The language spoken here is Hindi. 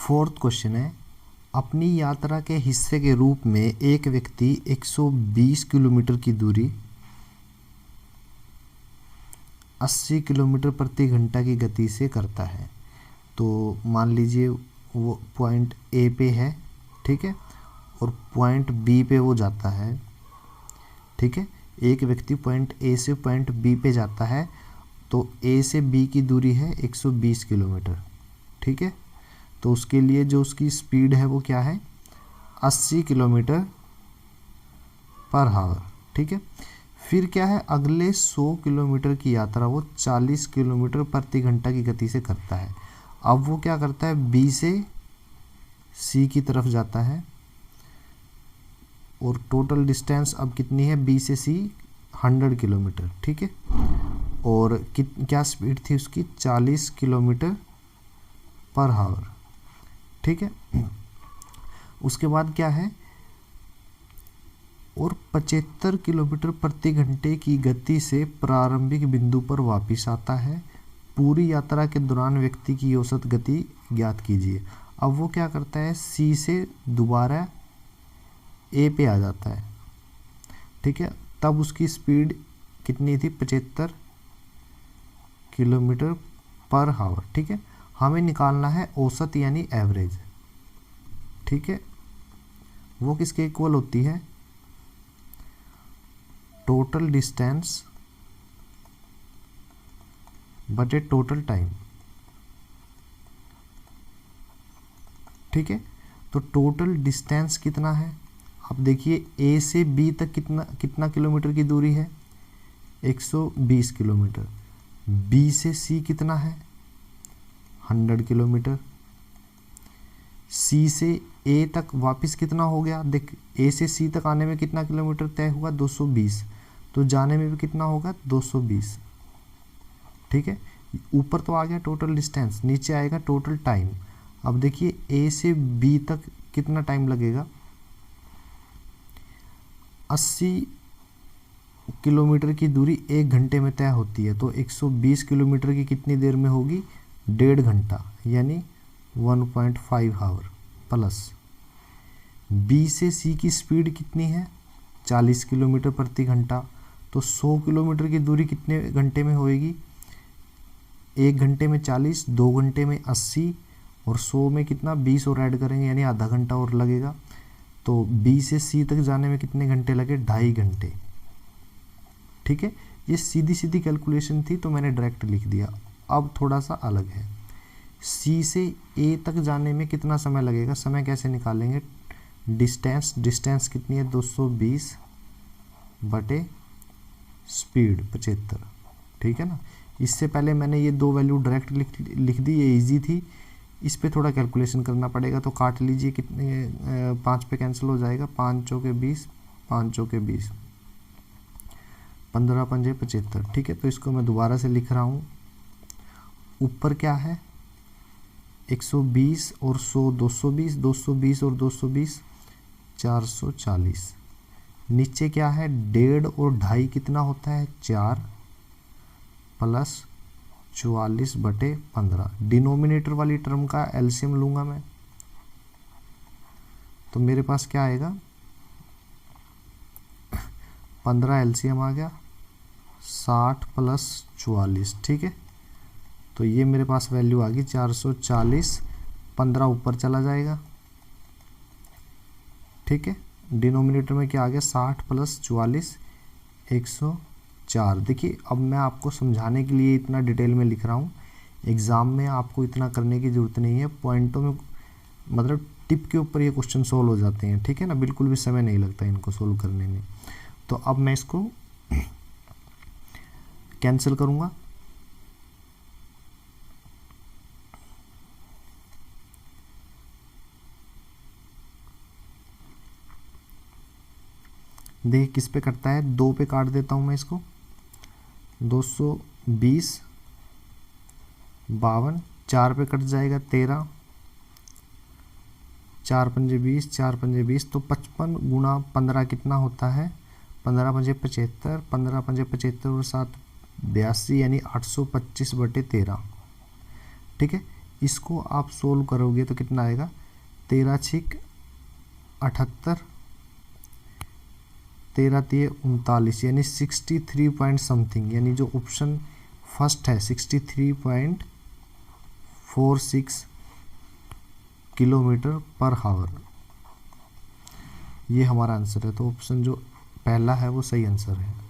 फोर्थ क्वेश्चन है, अपनी यात्रा के हिस्से के रूप में एक व्यक्ति 120 किलोमीटर की दूरी 80 किलोमीटर प्रति घंटा की गति से करता है। तो मान लीजिए वो पॉइंट ए पे है, ठीक है, और पॉइंट बी पे वो जाता है, ठीक है। एक व्यक्ति पॉइंट ए से पॉइंट बी पे जाता है, तो ए से बी की दूरी है 120 किलोमीटर, ठीक है। तो उसके लिए जो उसकी स्पीड है वो क्या है, 80 किलोमीटर पर आवर, ठीक है। फिर क्या है, अगले 100 किलोमीटर की यात्रा वो 40 किलोमीटर प्रति घंटा की गति से करता है। अब वो क्या करता है, बी से सी की तरफ जाता है, और टोटल डिस्टेंस अब कितनी है, बी से सी 100 किलोमीटर, ठीक है। और क्या स्पीड थी उसकी, 40 किलोमीटर पर आवर, ठीक है। उसके बाद क्या है, और 75 किलोमीटर प्रति घंटे की गति से प्रारंभिक बिंदु पर वापस आता है। पूरी यात्रा के दौरान व्यक्ति की औसत गति ज्ञात कीजिए। अब वो क्या करता है, सी से दोबारा ए पे आ जाता है, ठीक है। तब उसकी स्पीड कितनी थी, 75 किलोमीटर पर आवर, ठीक है। हमें निकालना है औसत यानी एवरेज, ठीक है। वो किसके इक्वल होती है, टोटल डिस्टेंस बटे टोटल टाइम, ठीक है। तो टोटल डिस्टेंस कितना है, अब देखिए ए से बी तक कितना किलोमीटर की दूरी है, 120 किलोमीटर। बी से सी कितना है, 100 किलोमीटर। सी से ए तक वापस कितना हो गया, देख ए से सी तक आने में कितना किलोमीटर तय हुआ, 220। तो जाने में भी कितना होगा, 220, ठीक है। ऊपर तो आ गया टोटल डिस्टेंस, नीचे आएगा टोटल टाइम। अब देखिए ए से बी तक कितना टाइम लगेगा, 80 किलोमीटर की दूरी 1 घंटे में तय होती है, तो 120 किलोमीटर की कितनी देर में होगी, 1.5 घंटा, यानी 1.5 आवर। प्लस बी से सी की स्पीड कितनी है, 40 किलोमीटर प्रति घंटा। तो 100 किलोमीटर की दूरी कितने घंटे में होएगी, 1 घंटे में 40, 2 घंटे में 80, और 100 में कितना 20 और ऐड करेंगे, यानी आधा घंटा और लगेगा। तो बी से सी तक जाने में कितने घंटे लगे, 2.5 घंटे, ठीक है। ये सीधी सीधी कैलकुलेशन थी तो मैंने डायरेक्ट लिख दिया। अब थोड़ा सा अलग है, सी से ए तक जाने में कितना समय लगेगा, समय कैसे निकालेंगे, डिस्टेंस कितनी है, 220 बटे स्पीड 75, ठीक है ना। इससे पहले मैंने ये दो वैल्यू डायरेक्ट लिख दी, ये इजी थी। इस पे थोड़ा कैलकुलेशन करना पड़ेगा, तो काट लीजिए, कितने 5 पे कैंसिल हो जाएगा, 5 चौके 20, 5 चौके 20, 15 पंजे 75, ठीक है। तो इसको मैं दोबारा से लिख रहा हूँ, ऊपर क्या है 120 और 100 220, 220 और 220 440। नीचे क्या है 1.5 और 2.5 कितना होता है 4, प्लस 44 बटे 15। डिनोमिनेटर वाली टर्म का एलसीएम लूँगा मैं, तो मेरे पास क्या आएगा 15 एलसीएम आ गया, 60 प्लस 44, ठीक है। तो ये मेरे पास वैल्यू आ गई 440, 15 ऊपर चला जाएगा, ठीक है। डिनोमिनेटर में क्या आ गया 60 प्लस 44 104। देखिए अब मैं आपको समझाने के लिए इतना डिटेल में लिख रहा हूँ, एग्ज़ाम में आपको इतना करने की ज़रूरत नहीं है, पॉइंटों में मतलब टिप के ऊपर ये क्वेश्चन सोल्व हो जाते हैं, ठीक है ना, बिल्कुल भी समय नहीं लगता इनको सोल्व करने में। तो अब मैं इसको कैंसिल करूँगा, देखिए किस पे कटता है, 2 पे काट देता हूँ मैं इसको, 220 52, 4 पे कट जाएगा 13, 4 पंजे 20, 4 पंजे 20, तो 55 गुणा 15 कितना होता है, 15 पंजे 75, 15 पंजे 75 और 7 82, यानी 825 बटे 13, ठीक है। इसको आप सोल्व करोगे तो कितना आएगा, 13 छिक 78, 13 तिये 39, यानी 63 पॉइंट समथिंग, यानी जो ऑप्शन फर्स्ट है 63.46 किलोमीटर पर हावर, ये हमारा आंसर है। तो ऑप्शन जो पहला है वो सही आंसर है।